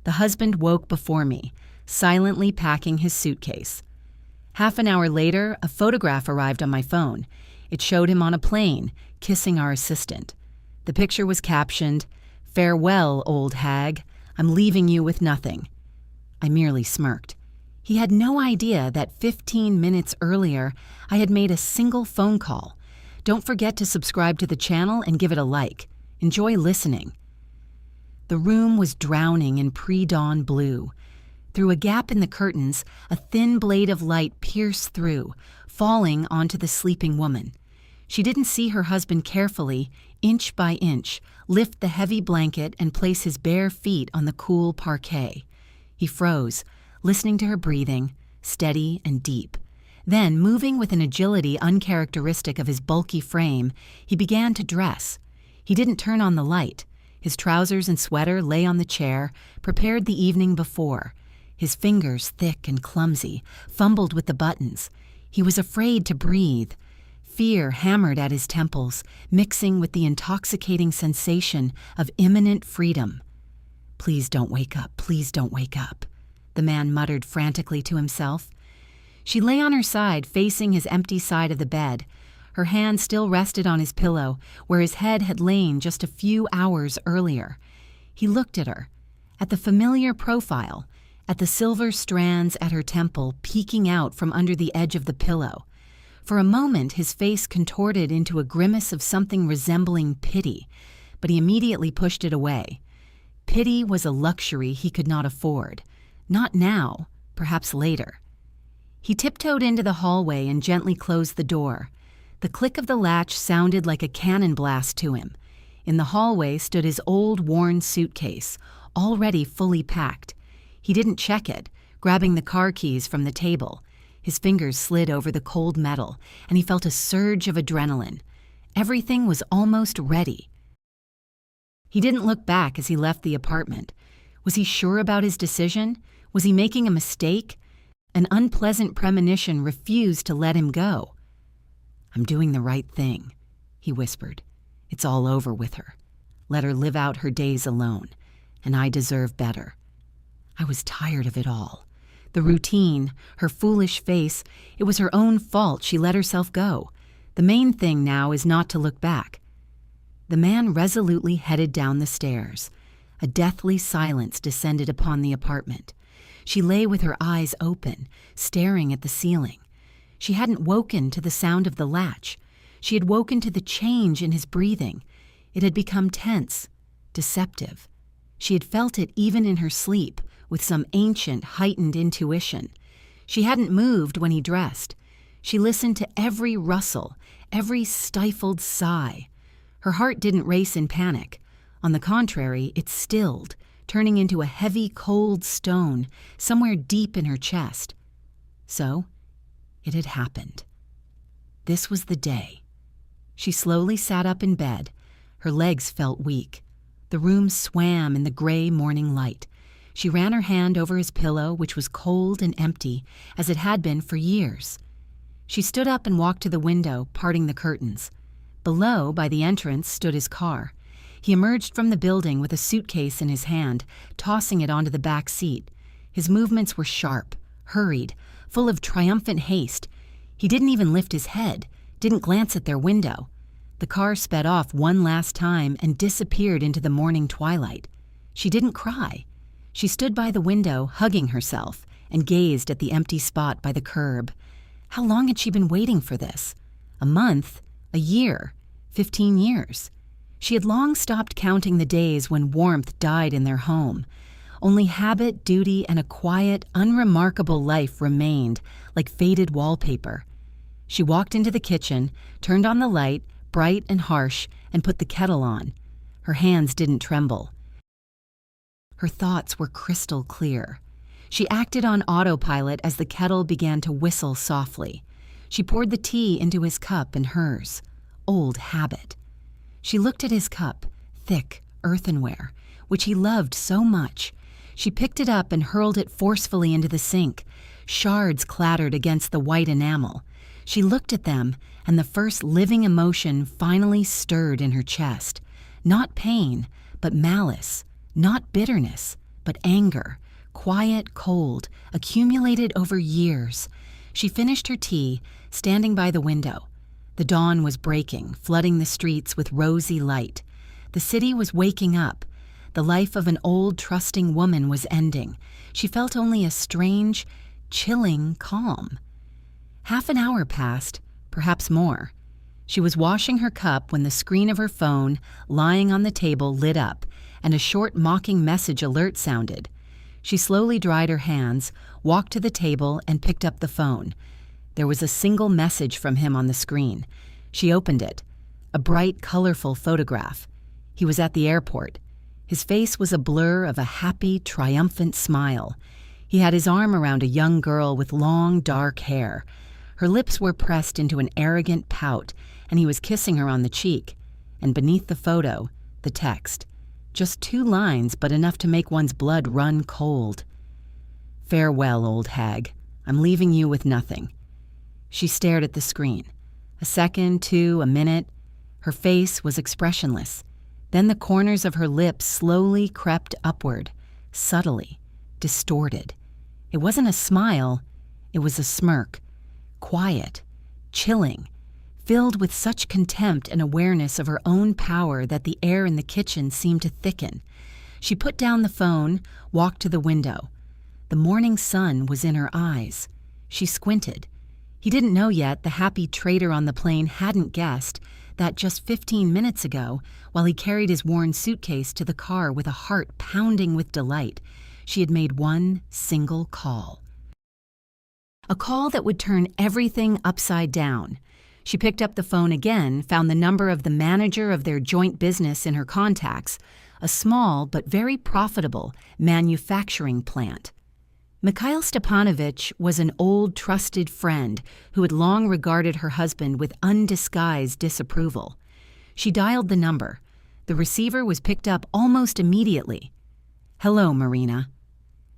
The husband woke before me, silently packing his suitcase. Half an hour later, a photograph arrived on my phone. It showed him on a plane, kissing our assistant. The picture was captioned, "Farewell, old hag. I'm leaving you with nothing." I merely smirked. He had no idea that 15 minutes earlier, I had made a single phone call. Don't forget to subscribe to the channel and give it a like. Enjoy listening. The room was drowning in pre-dawn blue. Through a gap in the curtains, a thin blade of light pierced through, falling onto the sleeping woman. She didn't see her husband carefully, inch by inch, lift the heavy blanket and place his bare feet on the cool parquet. He froze, listening to her breathing, steady and deep. Then, moving with an agility uncharacteristic of his bulky frame, he began to dress. He didn't turn on the light. His trousers and sweater lay on the chair, prepared the evening before. His fingers, thick and clumsy, fumbled with the buttons. He was afraid to breathe. Fear hammered at his temples, mixing with the intoxicating sensation of imminent freedom. "Please don't wake up, please don't wake up," the man muttered frantically to himself. She lay on her side, facing his empty side of the bed. Her hand still rested on his pillow, where his head had lain just a few hours earlier. He looked at her, at the familiar profile, at the silver strands at her temple peeking out from under the edge of the pillow. For a moment, his face contorted into a grimace of something resembling pity, but he immediately pushed it away. Pity was a luxury he could not afford. Not now, perhaps later. He tiptoed into the hallway and gently closed the door. The click of the latch sounded like a cannon blast to him. In the hallway stood his old, worn suitcase, already fully packed. He didn't check it, grabbing the car keys from the table. His fingers slid over the cold metal, and he felt a surge of adrenaline. Everything was almost ready. He didn't look back as he left the apartment. Was he sure about his decision? Was he making a mistake? An unpleasant premonition refused to let him go. "I'm doing the right thing," he whispered. "It's all over with her. Let her live out her days alone, and I deserve better." I was tired of it all. The routine, her foolish face, it was her own fault she let herself go. The main thing now is not to look back. The man resolutely headed down the stairs. A deathly silence descended upon the apartment. She lay with her eyes open, staring at the ceiling. She hadn't woken to the sound of the latch. She had woken to the change in his breathing. It had become tense, deceptive. She had felt it even in her sleep, with some ancient, heightened intuition. She hadn't moved when he dressed. She listened to every rustle, every stifled sigh. Her heart didn't race in panic. On the contrary, it stilled, turning into a heavy, cold stone somewhere deep in her chest. So, it had happened. This was the day. She slowly sat up in bed. Her legs felt weak. The room swam in the gray morning light. She ran her hand over his pillow, which was cold and empty, as it had been for years. She stood up and walked to the window, parting the curtains. Below, by the entrance, stood his car. He emerged from the building with a suitcase in his hand, tossing it onto the back seat. His movements were sharp, hurried, full of triumphant haste. He didn't even lift his head, didn't glance at their window. The car sped off one last time and disappeared into the morning twilight. She didn't cry. She stood by the window, hugging herself, and gazed at the empty spot by the curb. How long had she been waiting for this? A month? A year? 15 years? She had long stopped counting the days when warmth died in their home. Only habit, duty, and a quiet, unremarkable life remained, like faded wallpaper. She walked into the kitchen, turned on the light, bright and harsh, and put the kettle on. Her hands didn't tremble. Her thoughts were crystal clear. She acted on autopilot as the kettle began to whistle softly. She poured the tea into his cup and hers. Old habit. She looked at his cup, thick, earthenware, which he loved so much. She picked it up and hurled it forcefully into the sink. Shards clattered against the white enamel. She looked at them, and the first living emotion finally stirred in her chest. Not pain, but malice. Not bitterness, but anger, quiet, cold, accumulated over years. She finished her tea, standing by the window. The dawn was breaking, flooding the streets with rosy light. The city was waking up. The life of an old, trusting woman was ending. She felt only a strange, chilling calm. Half an hour passed, perhaps more. She was washing her cup when the screen of her phone, lying on the table, lit up, and a short mocking message alert sounded. She slowly dried her hands, walked to the table, and picked up the phone. There was a single message from him on the screen. She opened it. A bright, colorful photograph. He was at the airport. His face was a blur of a happy, triumphant smile. He had his arm around a young girl with long, dark hair. Her lips were pressed into an arrogant pout, and he was kissing her on the cheek. And beneath the photo, the text. Just 2 lines, but enough to make one's blood run cold. "Farewell, old hag. I'm leaving you with nothing." She stared at the screen. A second, 2, a minute. Her face was expressionless. Then the corners of her lips slowly crept upward, subtly, distorted. It wasn't a smile, it was a smirk. Quiet, chilling, filled with such contempt and awareness of her own power that the air in the kitchen seemed to thicken. She put down the phone, walked to the window. The morning sun was in her eyes. She squinted. He didn't know yet, the happy trader on the plane hadn't guessed, that just 15 minutes ago, while he carried his worn suitcase to the car with a heart pounding with delight, she had made one single call. A call that would turn everything upside down. She picked up the phone again, found the number of the manager of their joint business in her contacts, a small but very profitable manufacturing plant. Mikhail Stepanovich was an old, trusted friend who had long regarded her husband with undisguised disapproval. She dialed the number. The receiver was picked up almost immediately. "Hello, Marina."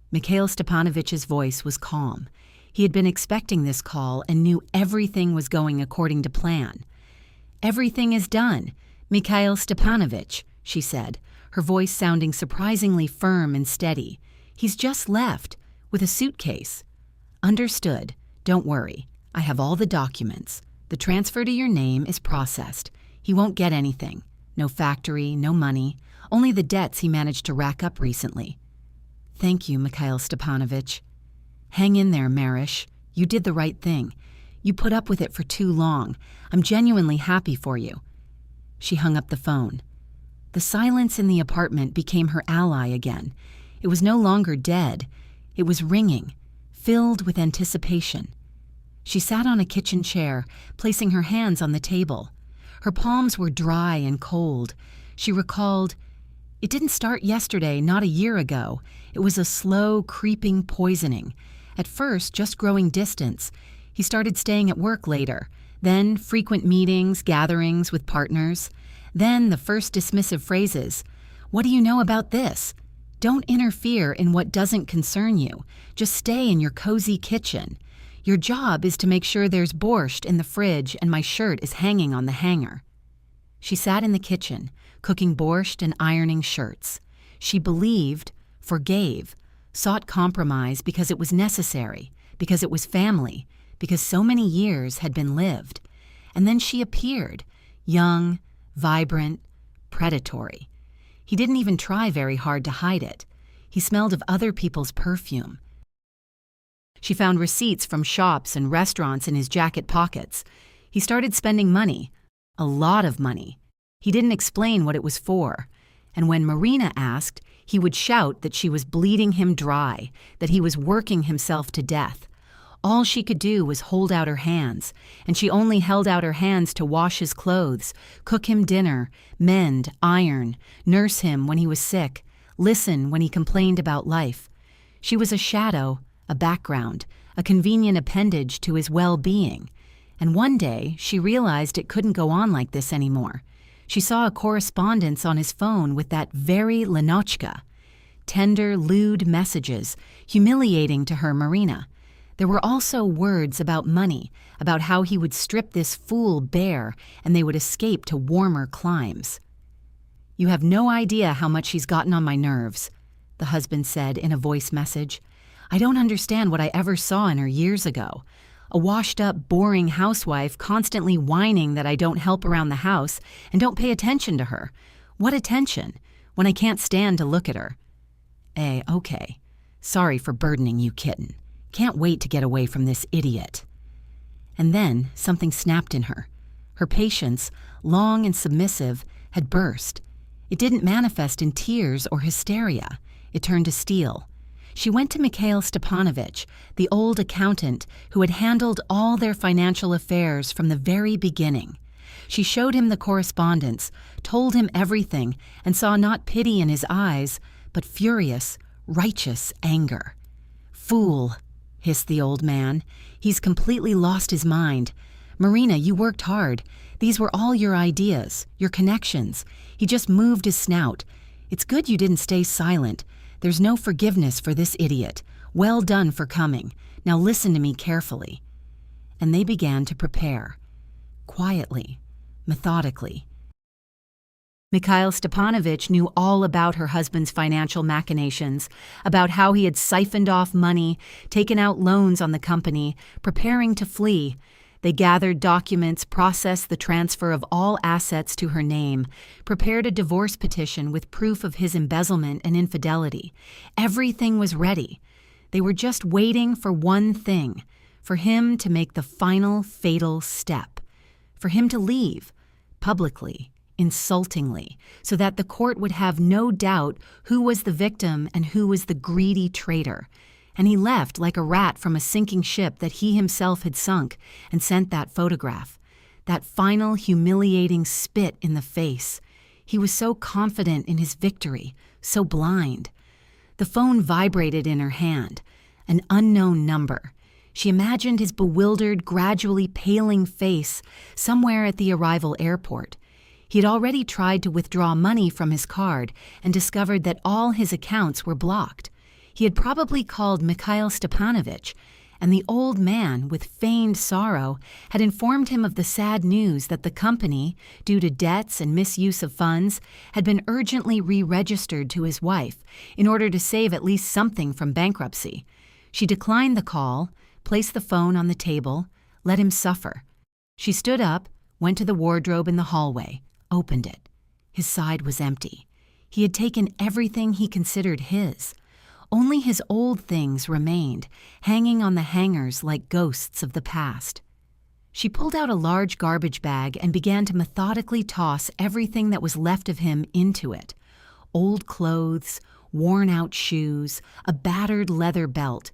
Mikhail Stepanovich's voice was calm. He had been expecting this call and knew everything was going according to plan. "Everything is done, Mikhail Stepanovich," she said, her voice sounding surprisingly firm and steady. "He's just left, with a suitcase." "Understood. Don't worry. I have all the documents. The transfer to your name is processed. He won't get anything. No factory, no money, only the debts he managed to rack up recently." "Thank you, Mikhail Stepanovich." "Hang in there, Marish. You did the right thing. You put up with it for too long. I'm genuinely happy for you." She hung up the phone. The silence in the apartment became her ally again. It was no longer dead. It was ringing, filled with anticipation. She sat on a kitchen chair, placing her hands on the table. Her palms were dry and cold. She recalled, "It didn't start yesterday, not a year ago. It was a slow, creeping poisoning. At first, just growing distance. He started staying at work later. Then frequent meetings, gatherings with partners. Then the first dismissive phrases. 'What do you know about this? Don't interfere in what doesn't concern you. Just stay in your cozy kitchen. Your job is to make sure there's borscht in the fridge and my shirt is hanging on the hanger.'" She sat in the kitchen, cooking borscht and ironing shirts. She believed, forgave, sought compromise because it was necessary, because it was family, because so many years had been lived. And then she appeared, young, vibrant, predatory. He didn't even try very hard to hide it. He smelled of other people's perfume. She found receipts from shops and restaurants in his jacket pockets. He started spending money, a lot of money. He didn't explain what it was for. And when Marina asked, he would shout that she was bleeding him dry, that he was working himself to death. All she could do was hold out her hands, and she only held out her hands to wash his clothes, cook him dinner, mend, iron, nurse him when he was sick, listen when he complained about life. She was a shadow, a background, a convenient appendage to his well-being. And one day, she realized it couldn't go on like this anymore. She saw a correspondence on his phone with that very Lenotchka. Tender, lewd messages, humiliating to her Marina. There were also words about money, about how he would strip this fool bare and they would escape to warmer climes. "You have no idea how much he's gotten on my nerves." the husband said in a voice message. "I don't understand what I ever saw in her years ago. A washed-up, boring housewife constantly whining that I don't help around the house and don't pay attention to her. What attention, when I can't stand to look at her?" Okay. Sorry for burdening you, kitten. Can't wait to get away from this idiot." And then something snapped in her. Her patience, long and submissive, had burst. It didn't manifest in tears or hysteria. It turned to steel. She went to Mikhail Stepanovich, the old accountant who had handled all their financial affairs from the very beginning. She showed him the correspondence, told him everything, and saw not pity in his eyes, but furious, righteous anger. "Fool," hissed the old man. "He's completely lost his mind. Marina, you worked hard. These were all your ideas, your connections. He just moved his snout. It's good you didn't stay silent. There's no forgiveness for this idiot. Well done for coming. Now listen to me carefully." And they began to prepare. Quietly, methodically. Mikhail Stepanovich knew all about her husband's financial machinations, about how he had siphoned off money, taken out loans on the company, preparing to flee. They gathered documents, processed the transfer of all assets to her name, prepared a divorce petition with proof of his embezzlement and infidelity. Everything was ready. They were just waiting for one thing, for him to make the final fatal step, for him to leave, publicly, insultingly, so that the court would have no doubt who was the victim and who was the greedy traitor. And he left like a rat from a sinking ship that he himself had sunk and sent that photograph, that final humiliating spit in the face. He was so confident in his victory, so blind. The phone vibrated in her hand, an unknown number. She imagined his bewildered, gradually paling face somewhere at the arrival airport. He had already tried to withdraw money from his card and discovered that all his accounts were blocked. He had probably called Mikhail Stepanovich, and the old man, with feigned sorrow, had informed him of the sad news that the company, due to debts and misuse of funds, had been urgently re-registered to his wife in order to save at least something from bankruptcy. She declined the call, placed the phone on the table, let him suffer. She stood up, went to the wardrobe in the hallway, opened it. His side was empty. He had taken everything he considered his. Only his old things remained, hanging on the hangers like ghosts of the past. She pulled out a large garbage bag and began to methodically toss everything that was left of him into it. Old clothes, worn-out shoes, a battered leather belt.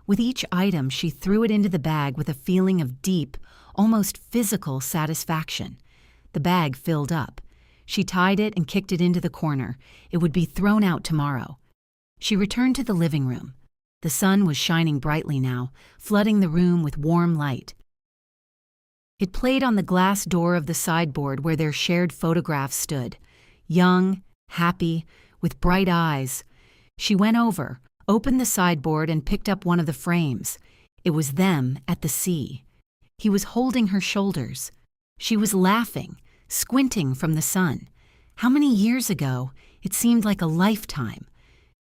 With each item, she threw it into the bag with a feeling of deep, almost physical satisfaction. The bag filled up. She tied it and kicked it into the corner. It would be thrown out tomorrow. She returned to the living room. The sun was shining brightly now, flooding the room with warm light. It played on the glass door of the sideboard where their shared photographs stood, young, happy, with bright eyes. She went over, opened the sideboard and picked up one of the frames. It was them at the sea. He was holding her shoulders. She was laughing, squinting from the sun. How many years ago? It seemed like a lifetime.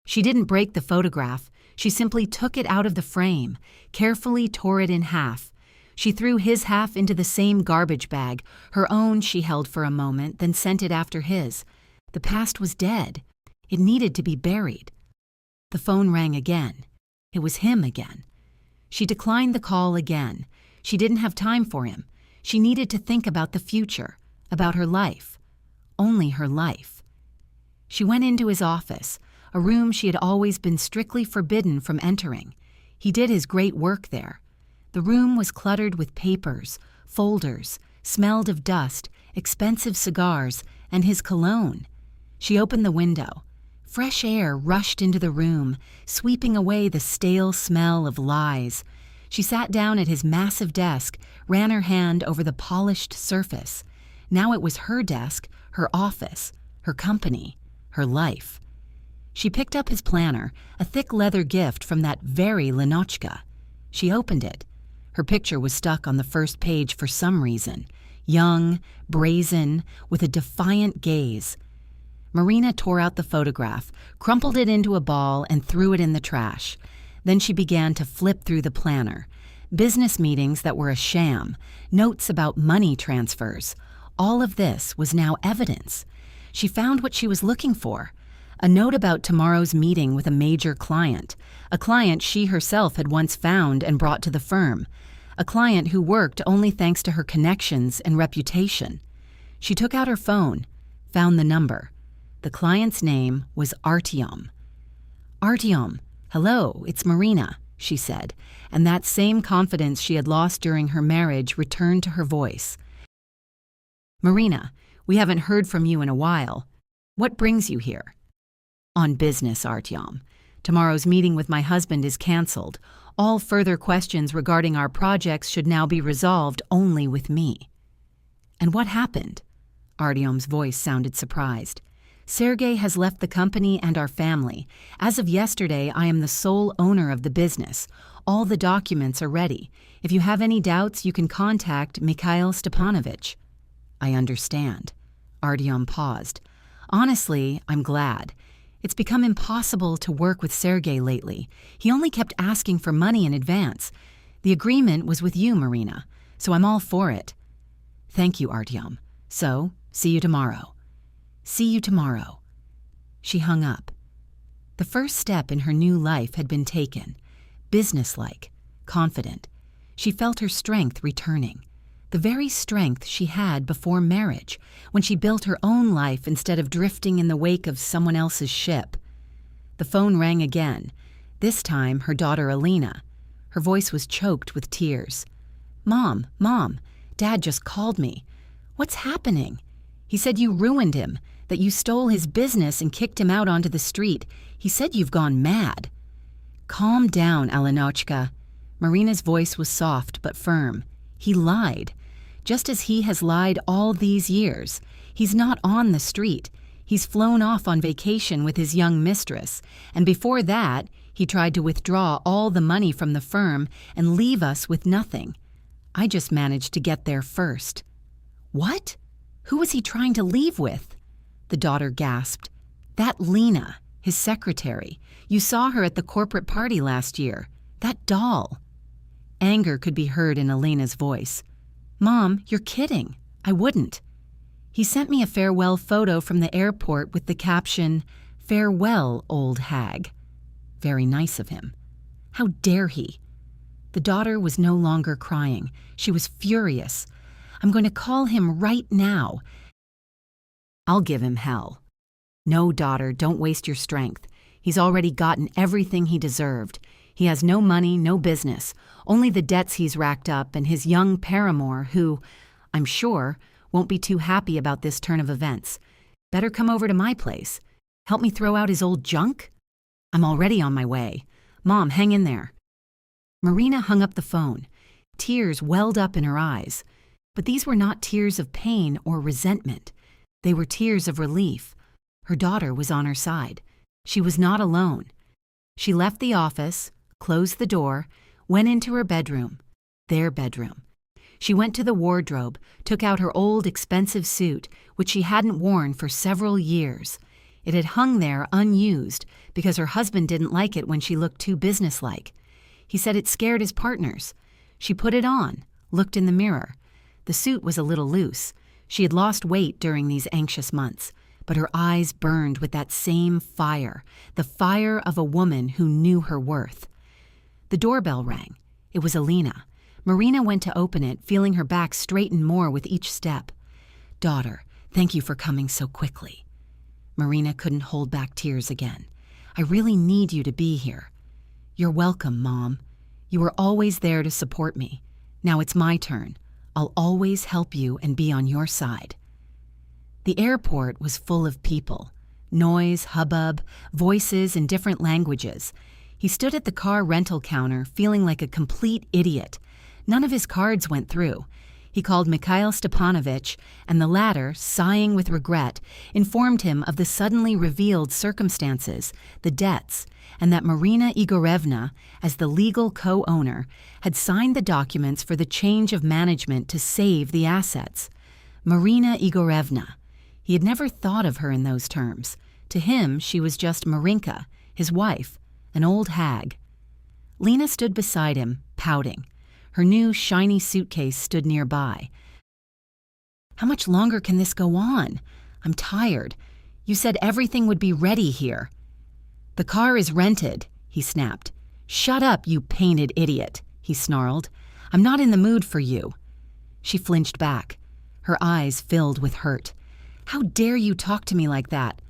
She didn't break the photograph. She simply took it out of the frame, carefully tore it in half. She threw his half into the same garbage bag. Her own she held for a moment, then sent it after his. The past was dead. It needed to be buried. The phone rang again. It was him again. She declined the call again. She didn't have time for him. She needed to think about the future, about her life. Only her life. She went into his office, a room she had always been strictly forbidden from entering. He did his great work there. The room was cluttered with papers, folders, smelled of dust, expensive cigars, and his cologne. She opened the window. Fresh air rushed into the room, sweeping away the stale smell of lies. She sat down at his massive desk, ran her hand over the polished surface. Now it was her desk, her office, her company, her life. She picked up his planner, a thick leather gift from that very Lenotchka. She opened it. Her picture was stuck on the first page for some reason. Young, brazen, with a defiant gaze. Marina tore out the photograph, crumpled it into a ball, and threw it in the trash. Then she began to flip through the planner. Business meetings that were a sham, notes about money transfers. All of this was now evidence. She found what she was looking for. A note about tomorrow's meeting with a major client, a client she herself had once found and brought to the firm, a client who worked only thanks to her connections and reputation. She took out her phone, found the number. The client's name was Artyom. "Artyom, hello, it's Marina," she said, and that same confidence she had lost during her marriage returned to her voice. "Marina, we haven't heard from you in a while. What brings you here?" "On business, Artyom. Tomorrow's meeting with my husband is canceled. All further questions regarding our projects should now be resolved only with me." "And what happened?" Artyom's voice sounded surprised. "Sergei has left the company and our family. As of yesterday, I am the sole owner of the business. All the documents are ready. If you have any doubts, you can contact Mikhail Stepanovich." "I understand." Artyom paused. "Honestly, I'm glad. It's become impossible to work with Sergei lately. He only kept asking for money in advance. The agreement was with you, Marina, so I'm all for it." "Thank you, Artyom. So, see you tomorrow." "See you tomorrow." She hung up. The first step in her new life had been taken. Businesslike, confident. She felt her strength returning. The very strength she had before marriage, when she built her own life instead of drifting in the wake of someone else's ship. The phone rang again, this time her daughter Alina. Her voice was choked with tears. Mom, Dad just called me. What's happening? He said you ruined him, that you stole his business and kicked him out onto the street. He said you've gone mad." "Calm down, Alinochka." Marina's voice was soft but firm. "He lied. Just as he has lied all these years. He's not on the street. He's flown off on vacation with his young mistress, and before that, he tried to withdraw all the money from the firm and leave us with nothing. I just managed to get there first." "What? Who was he trying to leave with?" The daughter gasped. "That Lena, his secretary. You saw her at the corporate party last year. That doll." Anger could be heard in Alina's voice. "Mom, you're kidding. I wouldn't." "He sent me a farewell photo from the airport with the caption, 'Farewell, old hag.' Very nice of him. How dare he?" The daughter was no longer crying. She was furious. "I'm going to call him right now. I'll give him hell." "No, daughter, don't waste your strength. He's already gotten everything he deserved. He has no money, no business, only the debts he's racked up and his young paramour who, I'm sure, won't be too happy about this turn of events. Better come over to my place. Help me throw out his old junk? I'm already on my way. Mom, hang in there." Marina hung up the phone. Tears welled up in her eyes. But these were not tears of pain or resentment. They were tears of relief. Her daughter was on her side. She was not alone. She left the office, closed the door, went into her bedroom, their bedroom. She went to the wardrobe, took out her old expensive suit, which she hadn't worn for several years. It had hung there unused because her husband didn't like it when she looked too businesslike. He said it scared his partners. She put it on, looked in the mirror. The suit was a little loose. She had lost weight during these anxious months, but her eyes burned with that same fire, the fire of a woman who knew her worth. The doorbell rang. It was Alina. Marina went to open it, feeling her back straighten more with each step. "Daughter, thank you for coming so quickly." Marina couldn't hold back tears again. "I really need you to be here." "You're welcome, Mom. You were always there to support me. Now it's my turn. I'll always help you and be on your side." The airport was full of people. Noise, hubbub, voices in different languages. He stood at the car rental counter feeling like a complete idiot. None of his cards went through. He called Mikhail Stepanovich, and the latter, sighing with regret, informed him of the suddenly revealed circumstances, the debts, and that Marina Igorevna, as the legal co-owner, had signed the documents for the change of management to save the assets. Marina Igorevna. He had never thought of her in those terms. To him, she was just Marinka, his wife, an old hag. Lena stood beside him, pouting. Her new, shiny suitcase stood nearby. "How much longer can this go on? I'm tired. You said everything would be ready here." "The car is rented," he snapped. "Shut up, you painted idiot," he snarled. "I'm not in the mood for you." She flinched back. Her eyes filled with hurt. "How dare you talk to me like that?"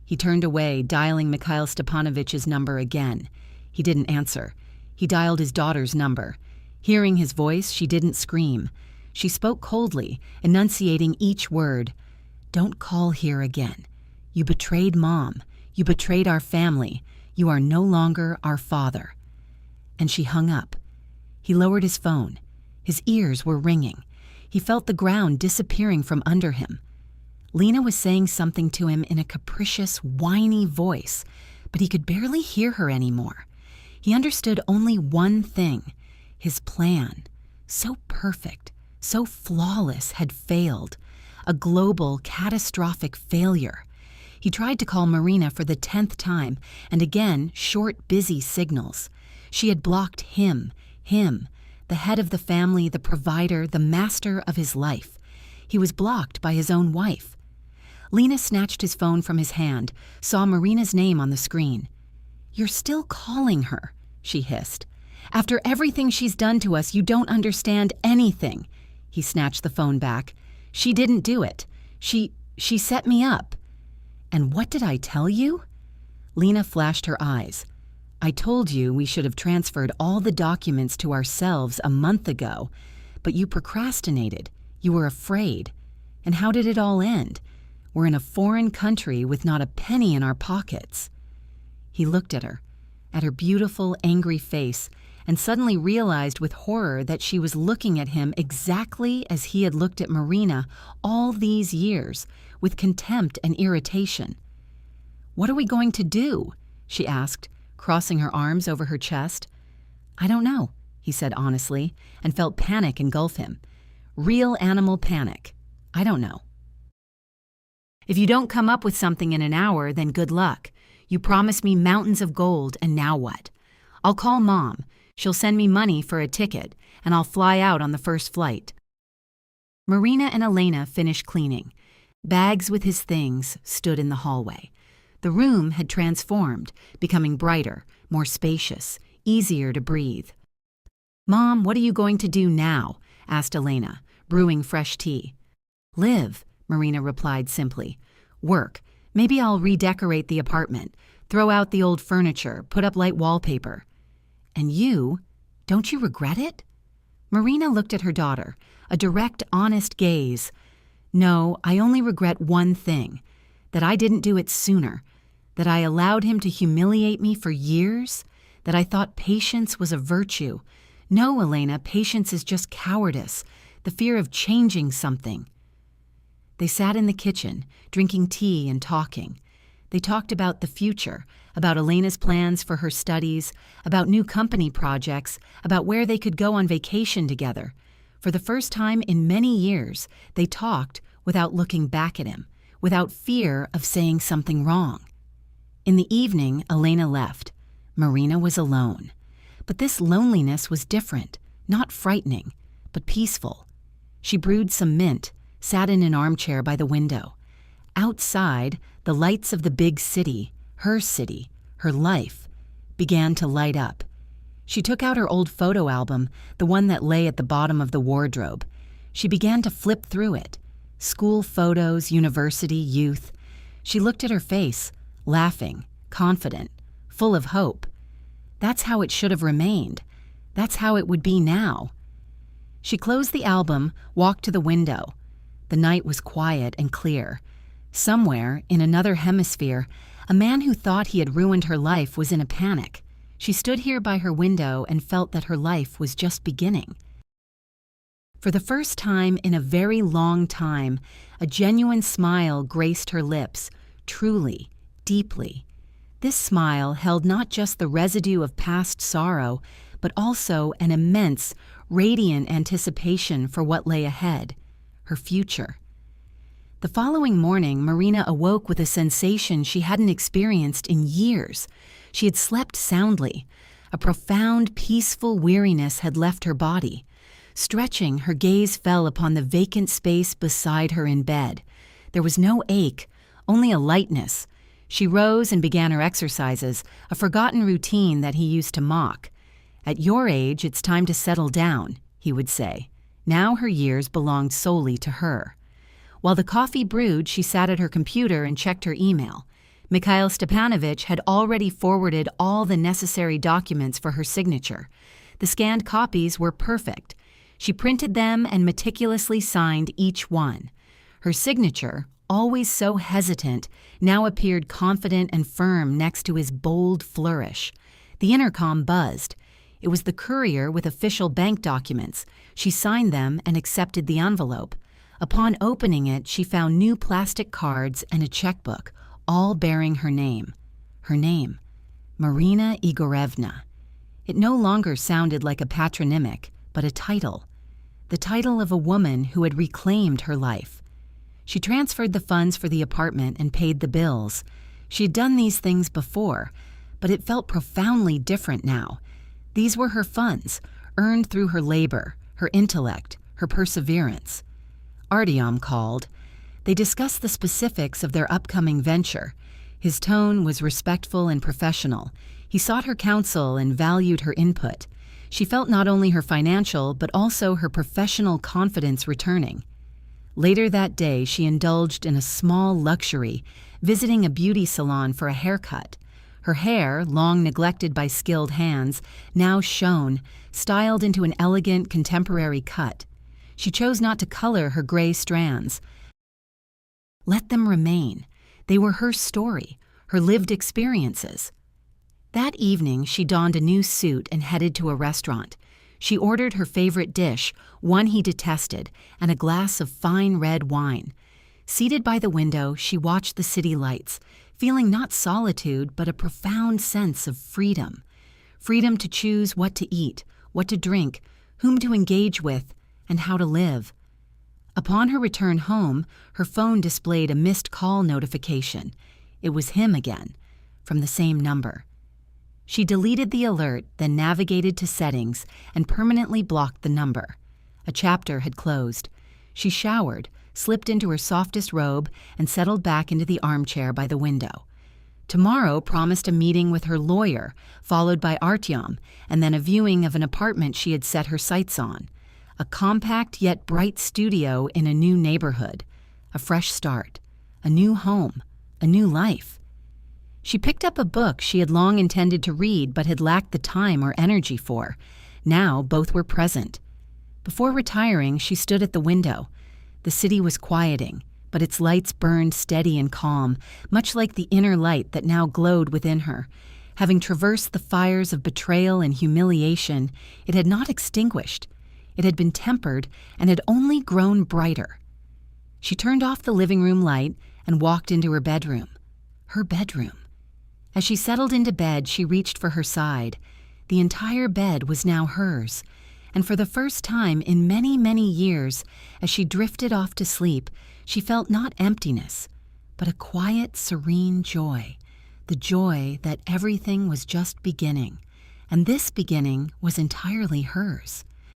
He turned away, dialing Mikhail Stepanovitch's number again. He didn't answer. He dialed his daughter's number. Hearing his voice, she didn't scream. She spoke coldly, enunciating each word. "Don't call here again. You betrayed Mom. You betrayed our family. You are no longer our father." And she hung up. He lowered his phone. His ears were ringing. He felt the ground disappearing from under him. Lena was saying something to him in a capricious, whiny voice, but he could barely hear her anymore. He understood only one thing. His plan, so perfect, so flawless, had failed. A global, catastrophic failure. He tried to call Marina for the 10th time, and again, short, busy signals. She had blocked him, the head of the family, the provider, the master of his life. He was blocked by his own wife. Lena snatched his phone from his hand, saw Marina's name on the screen. "You're still calling her," she hissed. "After everything she's done to us, you don't understand anything." He snatched the phone back. "She didn't do it. She set me up." "And what did I tell you?" Lena flashed her eyes. "I told you we should have transferred all the documents to ourselves a month ago, but you procrastinated. You were afraid. And how did it all end? We're in a foreign country with not a penny in our pockets." He looked at her beautiful, angry face, and suddenly realized with horror that she was looking at him exactly as he had looked at Marina all these years, with contempt and irritation. "What are we going to do?" she asked, crossing her arms over her chest. "I don't know," he said honestly, and felt panic engulf him. Real animal panic. "I don't know." "If you don't come up with something in an hour, then good luck. You promised me mountains of gold, and now what? I'll call Mom. She'll send me money for a ticket, and I'll fly out on the first flight." Marina and Elena finished cleaning. Bags with his things stood in the hallway. The room had transformed, becoming brighter, more spacious, easier to breathe. "Mom, what are you going to do now?" asked Elena, brewing fresh tea. "Live," Marina replied simply. "Work. Maybe I'll redecorate the apartment, throw out the old furniture, put up light wallpaper." "And you? Don't you regret it?" Marina looked at her daughter, a direct, honest gaze. "No, I only regret one thing, that I didn't do it sooner, that I allowed him to humiliate me for years, that I thought patience was a virtue. No, Elena, patience is just cowardice, the fear of changing something." They sat in the kitchen, drinking tea and talking. They talked about the future, about Elena's plans for her studies, about new company projects, about where they could go on vacation together. For the first time in many years, they talked without looking back at him, without fear of saying something wrong. In the evening, Elena left. Marina was alone. But this loneliness was different, not frightening, but peaceful. She brewed some mint, sat in an armchair by the window. Outside, the lights of the big city, her life, began to light up. She took out her old photo album, the one that lay at the bottom of the wardrobe. She began to flip through it. School photos, university, youth. She looked at her face, laughing, confident, full of hope. That's how it should have remained. That's how it would be now. She closed the album, walked to the window. The night was quiet and clear. Somewhere, in another hemisphere, a man who thought he had ruined her life was in a panic. She stood here by her window and felt that her life was just beginning. For the first time in a very long time, a genuine smile graced her lips, truly, deeply. This smile held not just the residue of past sorrow, but also an immense, radiant anticipation for what lay ahead, her future. The following morning, Marina awoke with a sensation she hadn't experienced in years. She had slept soundly. A profound, peaceful weariness had left her body. Stretching, her gaze fell upon the vacant space beside her in bed. There was no ache, only a lightness. She rose and began her exercises, a forgotten routine that he used to mock. "At your age, it's time to settle down," he would say. Now her years belonged solely to her. While the coffee brewed, she sat at her computer and checked her email. Mikhail Stepanovich had already forwarded all the necessary documents for her signature. The scanned copies were perfect. She printed them and meticulously signed each one. Her signature, always so hesitant, now appeared confident and firm next to his bold flourish. The intercom buzzed. It was the courier with official bank documents. She signed them and accepted the envelope. Upon opening it, she found new plastic cards and a checkbook, all bearing her name. Her name, Marina Igorevna. It no longer sounded like a patronymic, but a title. The title of a woman who had reclaimed her life. She transferred the funds for the apartment and paid the bills. She had done these things before, but it felt profoundly different now. These were her funds, earned through her labor, her intellect, her perseverance. Artyom called. They discussed the specifics of their upcoming venture. His tone was respectful and professional. He sought her counsel and valued her input. She felt not only her financial, but also her professional confidence returning. Later that day, she indulged in a small luxury, visiting a beauty salon for a haircut. Her hair, long neglected by skilled hands, now shone, styled into an elegant contemporary cut. She chose not to color her gray strands. Let them remain. They were her story, her lived experiences. That evening, she donned a new suit and headed to a restaurant. She ordered her favorite dish, one he detested, and a glass of fine red wine. Seated by the window, she watched the city lights, feeling not solitude, but a profound sense of freedom. Freedom to choose what to eat, what to drink, whom to engage with, and how to live. Upon her return home, her phone displayed a missed call notification. It was him again, from the same number. She deleted the alert, then navigated to settings and permanently blocked the number. A chapter had closed. She showered, slipped into her softest robe, and settled back into the armchair by the window. Tomorrow promised a meeting with her lawyer, followed by Artyom, and then a viewing of an apartment she had set her sights on. A compact yet bright studio in a new neighborhood. A fresh start. A new home. A new life. She picked up a book she had long intended to read but had lacked the time or energy for. Now both were present. Before retiring, she stood at the window. The city was quieting, but its lights burned steady and calm, much like the inner light that now glowed within her. Having traversed the fires of betrayal and humiliation, it had not extinguished. It had been tempered and had only grown brighter. She turned off the living room light and walked into her bedroom. Her bedroom. As she settled into bed, she reached for her side. The entire bed was now hers, and for the first time in many, many years, as she drifted off to sleep, she felt not emptiness, but a quiet, serene joy, the joy that everything was just beginning, and this beginning was entirely hers.